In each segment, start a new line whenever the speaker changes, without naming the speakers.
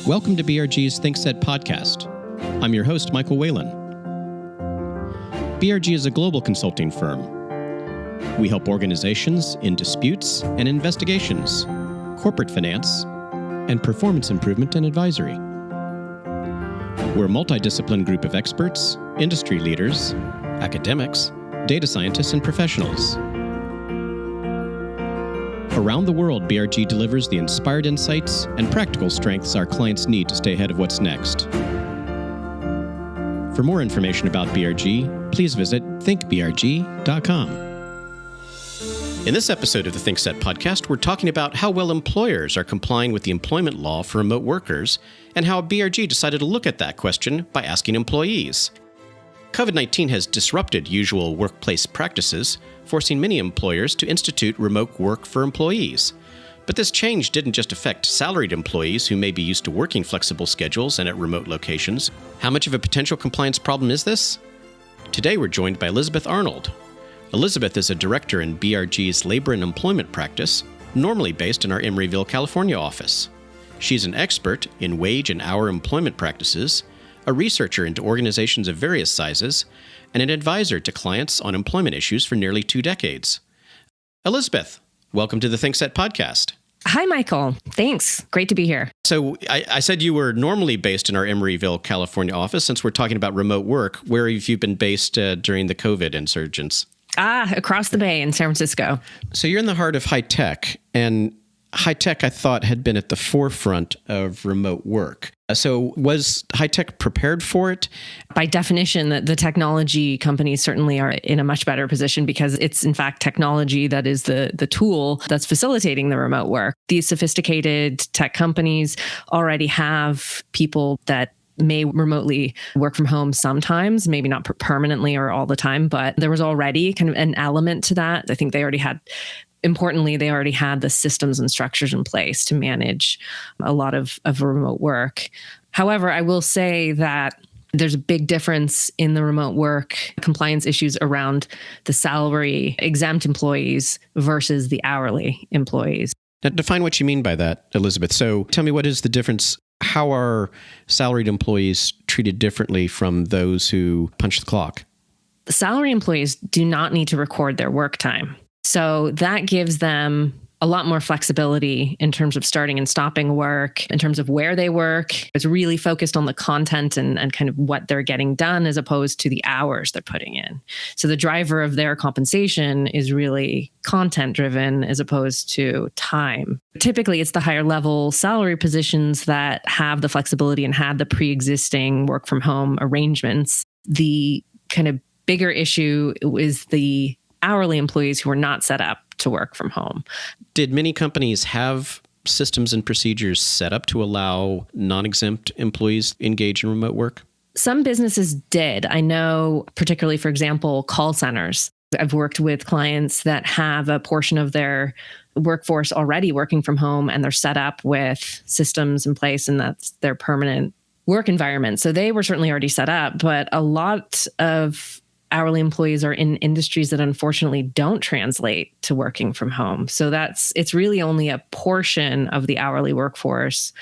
Welcome to BRG's ThinkSet podcast. I'm your host, Michael Whalen. BRG is a global consulting firm. We help organizations in disputes and investigations, corporate finance, and performance improvement and advisory. We're a multidisciplined group of experts, industry leaders, academics, data scientists, and professionals. Around the world, BRG delivers the inspired insights and practical strengths our clients need to stay ahead of what's next. For more information about BRG, please visit thinkbrg.com. In this episode of the ThinkSet podcast, we're talking about how well employers are complying with the employment law for remote workers and how BRG decided to look at that question by asking employees. COVID-19 has disrupted usual workplace practices, forcing many employers to institute remote work for employees. But this change didn't just affect salaried employees who may be used to working flexible schedules and at remote locations. How much of a potential compliance problem is this? Today we're joined by Elizabeth Arnold. Elizabeth is a director in BRG's labor and employment practice, normally based in our Emeryville, California office. She's an expert in wage and hour employment practices, a researcher into organizations of various sizes, and an advisor to clients on employment issues for nearly 2 decades. Elizabeth, welcome to the ThinkSet podcast.
Hi, Michael. Thanks. Great to be here.
So I said you were normally based in our Emeryville, California office. Since we're talking about remote work, where have you been based during the COVID insurgence?
Across the bay in San Francisco.
So you're in the heart of high tech, and high tech, I thought, had been at the forefront of remote work. So was high tech prepared for it?
By definition, the technology companies certainly are in a much better position because it's, in fact, technology that is the tool that's facilitating the remote work. These sophisticated tech companies already have people that may remotely work from home sometimes, maybe not permanently or all the time, but there was already kind of an element to that. I think they already had the systems and structures in place to manage a lot of remote work. However, I will say that there's a big difference in the remote work compliance issues around the salary exempt employees versus the hourly employees.
Now, define what you mean by that, Elizabeth. So tell me, what is the difference? How are salaried employees treated differently from those who punch the clock?
Salary employees do not need to record their work time. So that gives them a lot more flexibility in terms of starting and stopping work, in terms of where they work. It's really focused on the content and kind of what they're getting done as opposed to the hours they're putting in. So the driver of their compensation is really content driven as opposed to time. Typically, it's the higher level salary positions that have the flexibility and had the pre-existing work from home arrangements. The kind of bigger issue is the hourly employees who are not set up to work from home.
Did many companies have systems and procedures set up to allow non-exempt employees engage in remote work?
Some businesses did. I know, particularly, for example, call centers. I've worked with clients that have a portion of their workforce already working from home, and they're set up with systems in place, and that's their permanent work environment. So they were certainly already set up, but a lot of hourly employees are in industries that unfortunately don't translate to working from home. So it's really only a portion of the hourly workforce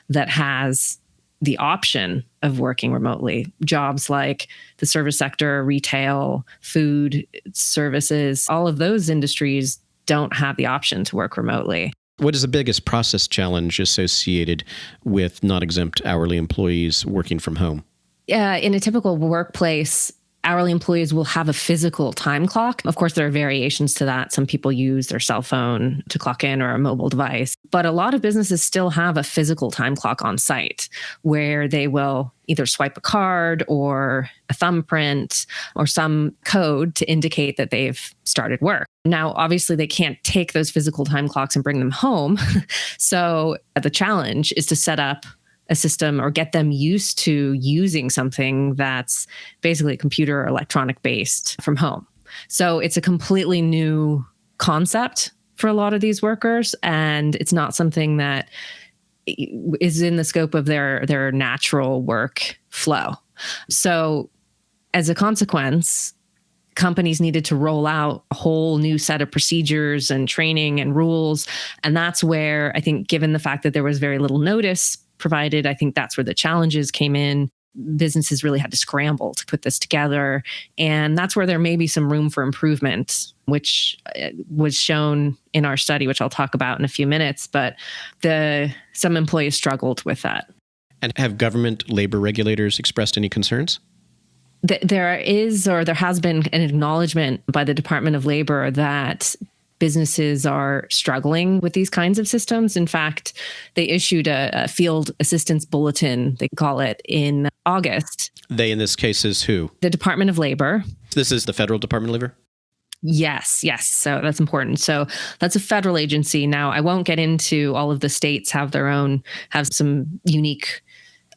that has the option of working remotely. Jobs like the service sector, retail, food, services, all of those industries don't have the option to work remotely.
What is the biggest process challenge associated with non-exempt hourly employees working from home?
In a typical workplace, hourly employees will have a physical time clock. Of course, there are variations to that. Some people use their cell phone to clock in or a mobile device. But a lot of businesses still have a physical time clock on site where they will either swipe a card or a thumbprint or some code to indicate that they've started work. Now, obviously, they can't take those physical time clocks and bring them home. So the challenge is to set up a system or get them used to using something that's basically computer or electronic based from home. So it's a completely new concept for a lot of these workers, and it's not something that is in the scope of their natural work flow. So as a consequence, companies needed to roll out a whole new set of procedures and training and rules. And that's where I think, given the fact that there was very little notice provided. I think that's where the challenges came in. Businesses really had to scramble to put this together. And that's where there may be some room for improvement, which was shown in our study, which I'll talk about in a few minutes. But some employees struggled with that.
And have government labor regulators expressed any concerns?
There has been an acknowledgement by the Department of Labor that businesses are struggling with these kinds of systems. In fact, they issued a field assistance bulletin, they call it, in August.
They, in this case, is who?
The Department of Labor.
This is the Federal Department of Labor?
Yes. So that's important. So that's a federal agency. Now, I won't get into all of the states have some unique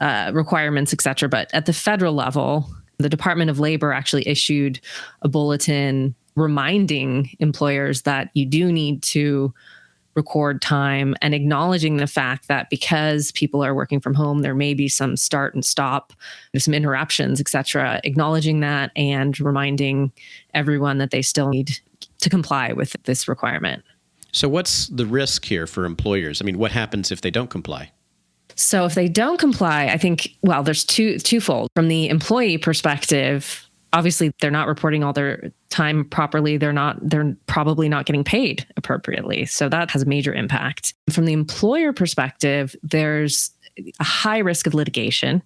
requirements, et cetera. But at the federal level, the Department of Labor actually issued a bulletin reminding employers that you do need to record time and acknowledging the fact that because people are working from home, there may be some start and stop, some interruptions, et cetera, acknowledging that and reminding everyone that they still need to comply with this requirement.
So what's the risk here for employers? I mean, what happens if they don't comply?
So if they don't comply, I think, well, there's twofold. From the employee perspective, obviously they're not reporting all their time properly. They're probably not getting paid appropriately. So that has a major impact. From the employer perspective, there's a high risk of litigation.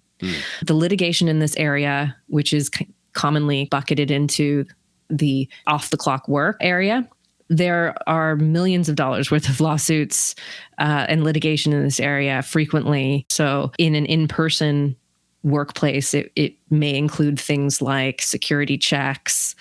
The litigation in this area, which is commonly bucketed into the off-the-clock work area, there are millions of dollars worth of lawsuits and litigation in this area frequently. So in an in-person workplace, it may include things like security checks,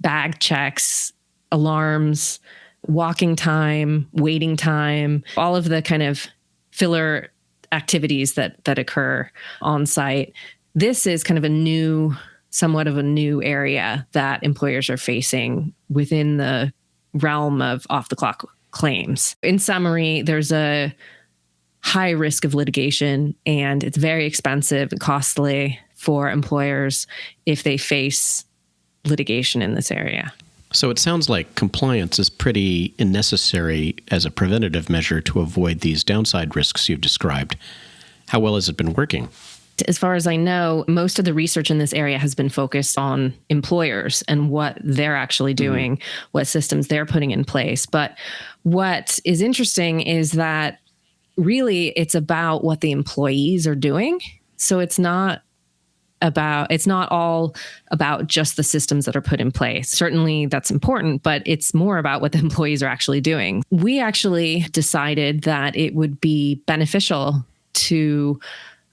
bag checks, alarms, walking time, waiting time, all of the kind of filler activities that occur on site. This is kind of somewhat of a new area that employers are facing within the realm of off-the-clock claims. In summary, there's a high risk of litigation, and it's very expensive and costly for employers if they face litigation in this area.
So it sounds like compliance is pretty necessary as a preventative measure to avoid these downside risks you've described. How well has it been working?
As far as I know, most of the research in this area has been focused on employers and what they're actually doing, what systems they're putting in place. But what is interesting is that really it's about what the employees are doing. So it's not all about just the systems that are put in place. Certainly that's important, but it's more about what the employees are actually doing. We actually decided that it would be beneficial to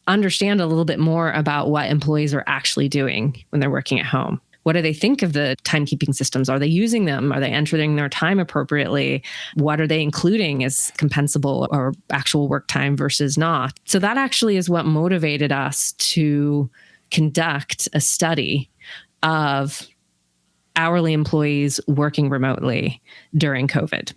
understand a little bit more about what employees are actually doing when they're working at home. What do they think of the timekeeping systems? Are they using them? Are they entering their time appropriately? What are they including as compensable or actual work time versus not? So that actually is what motivated us to conduct a study of hourly employees working remotely during COVID.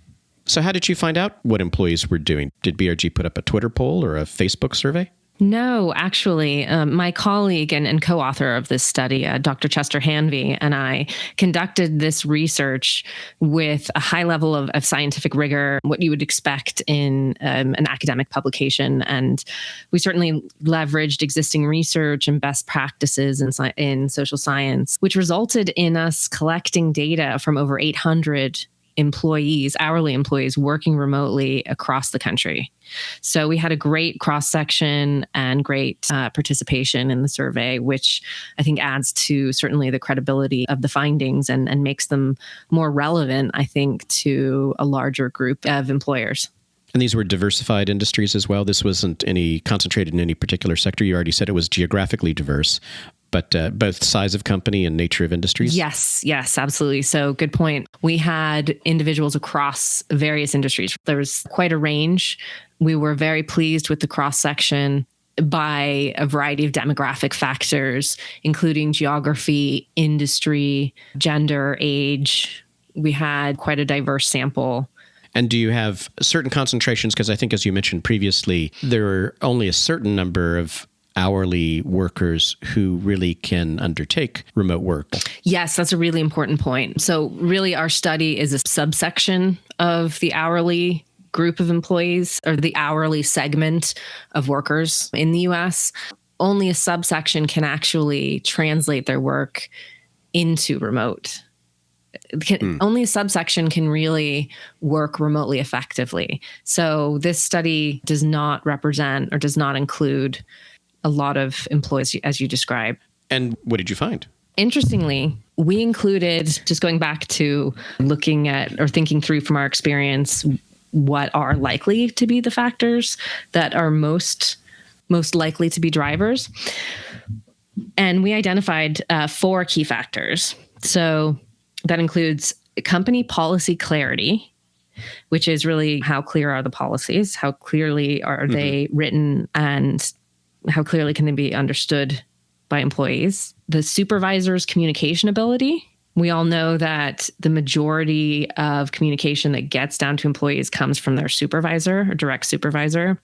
So how did you find out what employees were doing? Did BRG put up a Twitter poll or a Facebook survey?
No, actually, my colleague and co-author of this study, Dr. Chester Hanvey, and I conducted this research with a high level of scientific rigor, what you would expect in an academic publication. And we certainly leveraged existing research and best practices in social science, which resulted in us collecting data from over 800 employees, hourly employees working remotely across the country. So we had a great cross-section and great participation in the survey, which I think adds to certainly the credibility of the findings and makes them more relevant, I think, to a larger group of employers.
And these were diversified industries as well? This wasn't concentrated in any particular sector? You already said it was geographically diverse, but both size of company and nature of industries?
Yes, absolutely. So good point. We had individuals across various industries. There was quite a range. We were very pleased with the cross-section by a variety of demographic factors, including geography, industry, gender, age. We had quite a diverse sample.
And do you have certain concentrations? Because I think, as you mentioned previously, there are only a certain number of hourly workers who really can undertake remote work.
Yes, that's a really important point. So really our study is a subsection of the hourly group of employees, or the hourly segment of workers in the US, only a subsection can actually translate their work into remote. Only a subsection can really work remotely effectively. So this study does not represent or does not include a lot of employees, as you described.
And what did you find?
Interestingly, we included, just going back to looking at or thinking through from our experience, what are likely to be the factors that are most likely to be drivers. And we identified 4 key factors. So that includes company policy clarity, which is really how clear are the policies, how clearly are they written, and how clearly can they be understood by employees. The supervisor's communication ability. We all know that the majority of communication that gets down to employees comes from their supervisor or direct supervisor.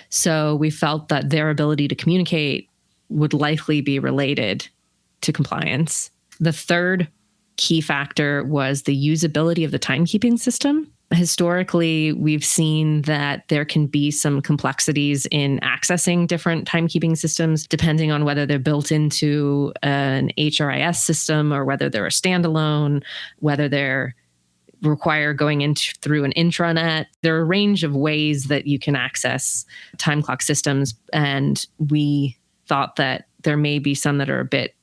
So we felt that their ability to communicate would likely be related to compliance. The third key factor was the usability of the timekeeping system. Historically, we've seen that there can be some complexities in accessing different timekeeping systems, depending on whether they're built into an HRIS system or whether they're a standalone, whether they're require going in through an intranet. There are a range of ways that you can access time clock systems. And we thought that there may be some that are a bit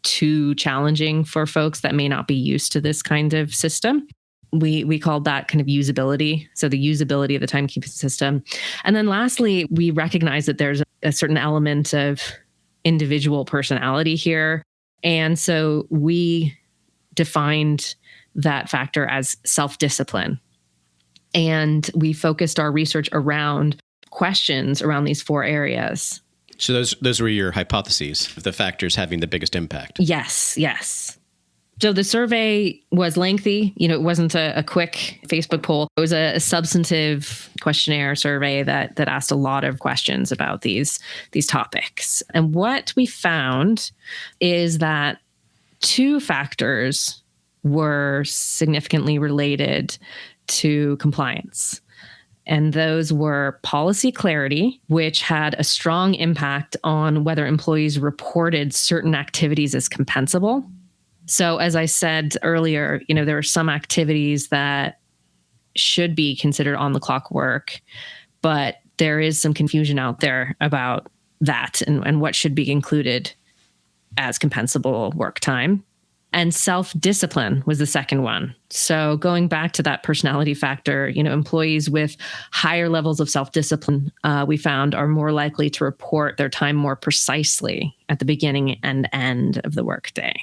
too challenging for folks that may not be used to this kind of system. We called that kind of usability. So the usability of the timekeeping system. And then lastly, we recognize that there's a certain element of individual personality here. And so we defined that factor as self-discipline. And we focused our research around questions around these 4 areas.
So those were your hypotheses of the factors having the biggest impact.
Yes. So the survey was lengthy. It wasn't a quick Facebook poll. It was a substantive questionnaire survey that asked a lot of questions about these topics. And what we found is that 2 factors were significantly related to compliance. And those were policy clarity, which had a strong impact on whether employees reported certain activities as compensable. So as I said earlier, there are some activities that should be considered on the clock work, but there is some confusion out there about that and what should be included as compensable work time. And self-discipline was the second one. So going back to that personality factor, employees with higher levels of self-discipline, we found are more likely to report their time more precisely at the beginning and end of the workday.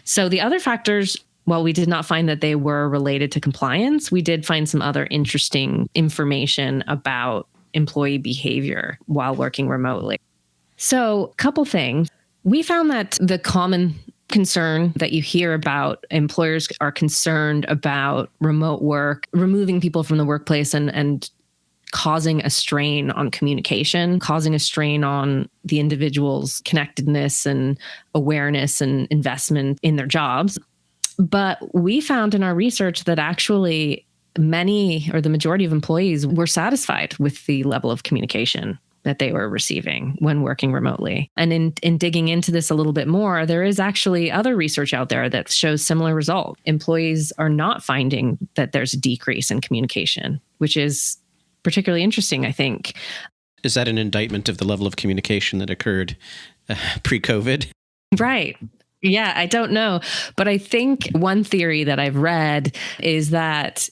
So the other factors, while we did not find that they were related to compliance, we did find some other interesting information about employee behavior while working remotely. So a couple things. We found that the common concern that you hear about, employers are concerned about remote work, removing people from the workplace and causing a strain on communication, causing a strain on the individual's connectedness and awareness and investment in their jobs. But we found in our research that actually many or the majority of employees were satisfied with the level of communication that they were receiving when working remotely. And in digging into this a little bit more, there is actually other research out there that shows similar results. Employees are not finding that there's a decrease in communication, which is particularly interesting, I think.
Is that an indictment of the level of communication that occurred pre-COVID?
Right. Yeah, I don't know. But I think one theory that I've read is that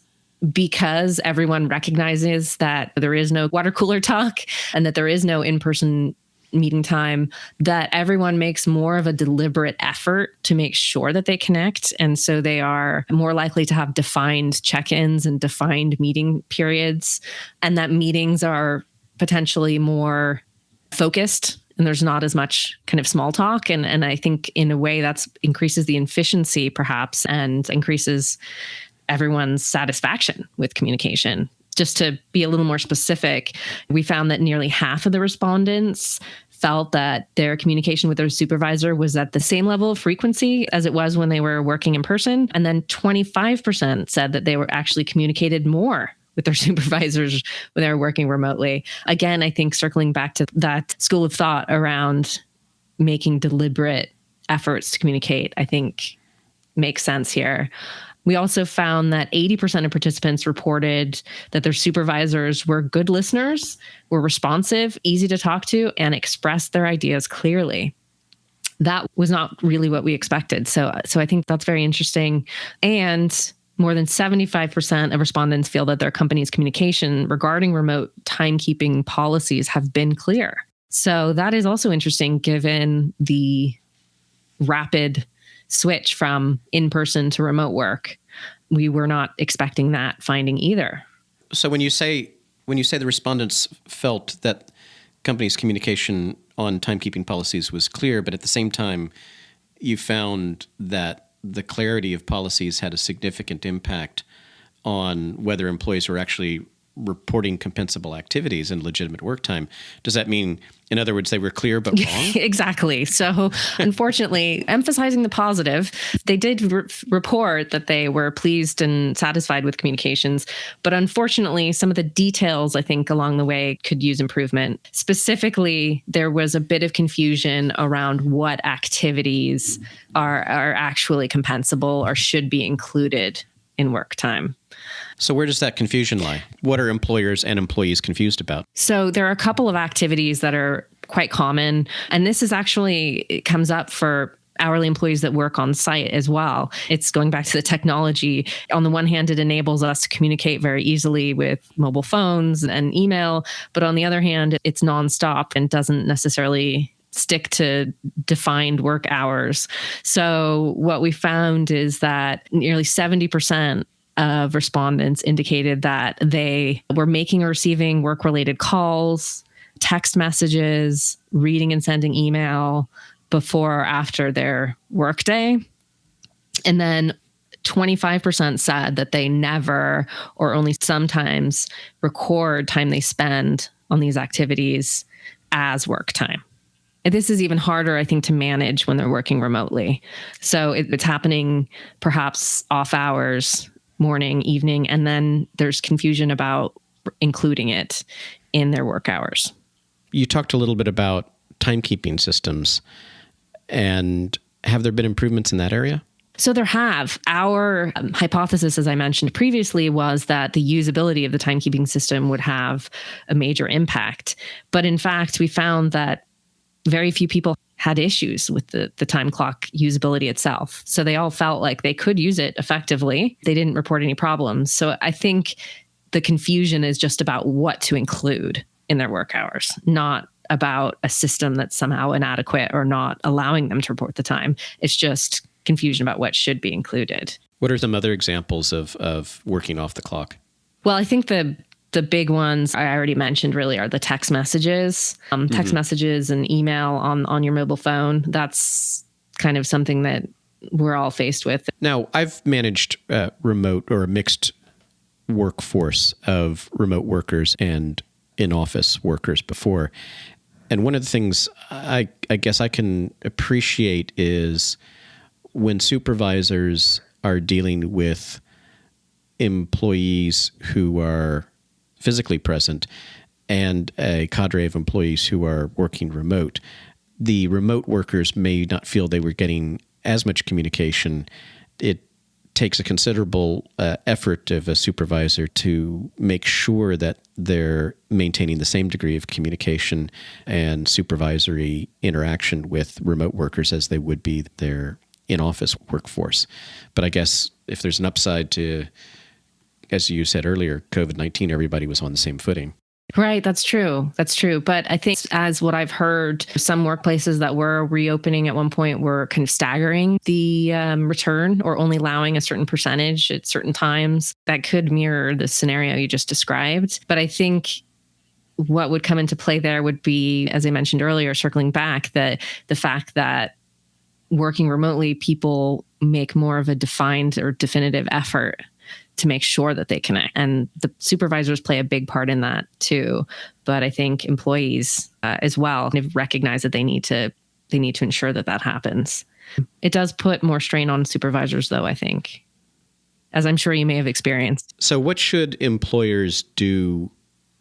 because everyone recognizes that there is no water cooler talk and that there is no in-person meeting time, that everyone makes more of a deliberate effort to make sure that they connect. And so they are more likely to have defined check-ins and defined meeting periods, and that meetings are potentially more focused and there's not as much kind of small talk. And I think in a way that's increases the efficiency perhaps and increases everyone's satisfaction with communication. Just to be a little more specific, we found that nearly half of the respondents felt that their communication with their supervisor was at the same level of frequency as it was when they were working in person. And then 25% said that they were actually communicated more with their supervisors when they're working remotely. Again, I think circling back to that school of thought around making deliberate efforts to communicate, I think makes sense here. We also found that 80% of participants reported that their supervisors were good listeners, were responsive, easy to talk to, and expressed their ideas clearly. That was not really what we expected. So I think that's very interesting. And more than 75% of respondents feel that their company's communication regarding remote timekeeping policies have been clear. So that is also interesting given the rapid switch from in-person to remote work. We were not expecting that finding either.
So when you say the respondents felt that companies' communication on timekeeping policies was clear, but at the same time, you found that the clarity of policies had a significant impact on whether employees were actually reporting compensable activities in legitimate work time. Does that mean, in other words, they were clear but wrong?
Exactly. So unfortunately, emphasizing the positive, they did report that they were pleased and satisfied with communications. But unfortunately, some of the details, I think, along the way could use improvement. Specifically, there was a bit of confusion around what activities are actually compensable or should be included in work time.
So where does that confusion lie? What are employers and employees confused about?
So there are a couple of activities that are quite common. And this is actually, it comes up for hourly employees that work on site as well. It's going back to the technology. On the one hand, it enables us to communicate very easily with mobile phones and email. But on the other hand, it's nonstop and doesn't necessarily stick to defined work hours. So what we found is that nearly 70% of respondents indicated that they were making or receiving work-related calls, text messages, reading and sending email before or after their workday. And then 25% said that they never or only sometimes record time they spend on these activities as work time. And this is even harder, I think, to manage when they're working remotely. So it's happening perhaps off hours, morning, evening, and then there's confusion about including it in their work hours.
You talked a little bit about timekeeping systems, and have there been improvements in that area?
So there have. Our hypothesis, as I mentioned previously, was that the usability of the timekeeping system would have a major impact. But in fact, we found that very few people had issues with the time clock usability itself. So they all felt like they could use it effectively. They didn't report any problems. So I think the confusion is just about what to include in their work hours, not about a system that's somehow inadequate or not allowing them to report the time. It's just confusion about what should be included.
What are some other examples of working off the clock?
Well, I think the big ones I already mentioned really are the text messages, messages and email on your mobile phone. That's kind of something that we're all faced with.
Now, I've managed remote or a mixed workforce of remote workers and in-office workers before. And one of the things I guess I can appreciate is when supervisors are dealing with employees who are physically present and a cadre of employees who are working remote, the remote workers may not feel they were getting as much communication. It takes a considerable effort of a supervisor to make sure that they're maintaining the same degree of communication and supervisory interaction with remote workers as they would be their in-office workforce. But I guess if there's an upside to, as you said earlier, COVID-19, everybody was on the same footing.
Right. That's true. That's true. But I think as what I've heard, some workplaces that were reopening at one point were kind of staggering the return or only allowing a certain percentage at certain times. That could mirror the scenario you just described. But I think what would come into play there would be, as I mentioned earlier, circling back, that the fact that working remotely, people make more of a defined or definitive effort to make sure that they connect. And the supervisors play a big part in that too. But I think employees as well recognize that they need to ensure that happens. It does put more strain on supervisors though, I think. as I'm sure you may have experienced.
So what should employers do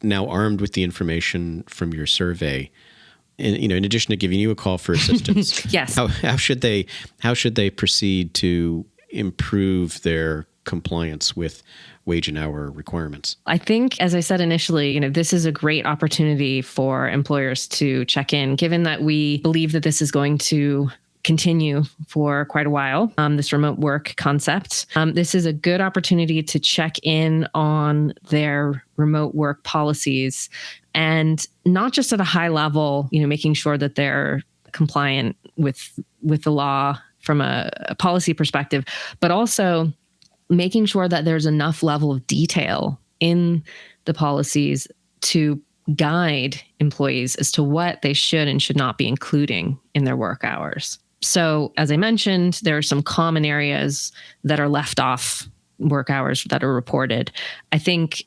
now armed with the information from your survey? In addition to giving you a call for assistance,
yes.
How should they proceed to improve their compliance with wage and hour requirements?
I think, as I said initially, this is a great opportunity for employers to check in, given that we believe that this is going to continue for quite a while, this remote work concept. This is a good opportunity to check in on their remote work policies, and not just at a high level, making sure that they're compliant with the law from a policy perspective, but also making sure that there's enough level of detail in the policies to guide employees as to what they should and should not be including in their work hours. So, as I mentioned, there are some common areas that are left off work hours that are reported. I think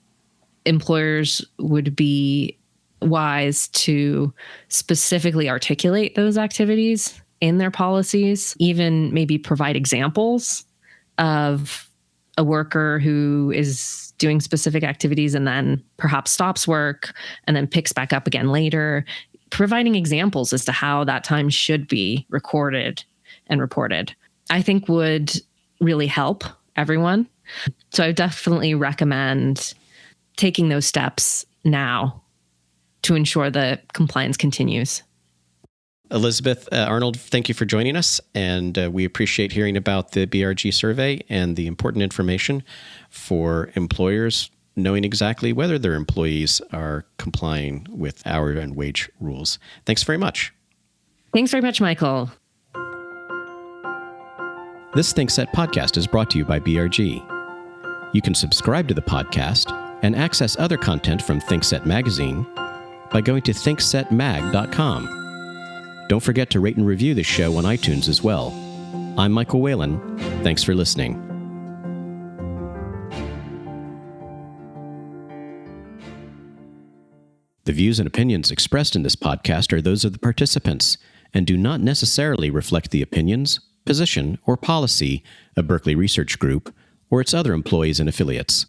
employers would be wise to specifically articulate those activities in their policies, even maybe provide examples of a worker who is doing specific activities and then perhaps stops work and then picks back up again later, providing examples as to how that time should be recorded and reported, I think would really help everyone. So I definitely recommend taking those steps now to ensure that compliance continues.
Elizabeth Arnold, thank you for joining us, and we appreciate hearing about the BRG survey and the important information for employers knowing exactly whether their employees are complying with hour and wage rules. Thanks very much.
Thanks very much, Michael.
This ThinkSet podcast is brought to you by BRG. You can subscribe to the podcast and access other content from ThinkSet Magazine by going to thinksetmag.com. Don't forget to rate and review the show on iTunes as well. I'm Michael Whalen. Thanks for listening. The views and opinions expressed in this podcast are those of the participants and do not necessarily reflect the opinions, position, or policy of Berkeley Research Group or its other employees and affiliates.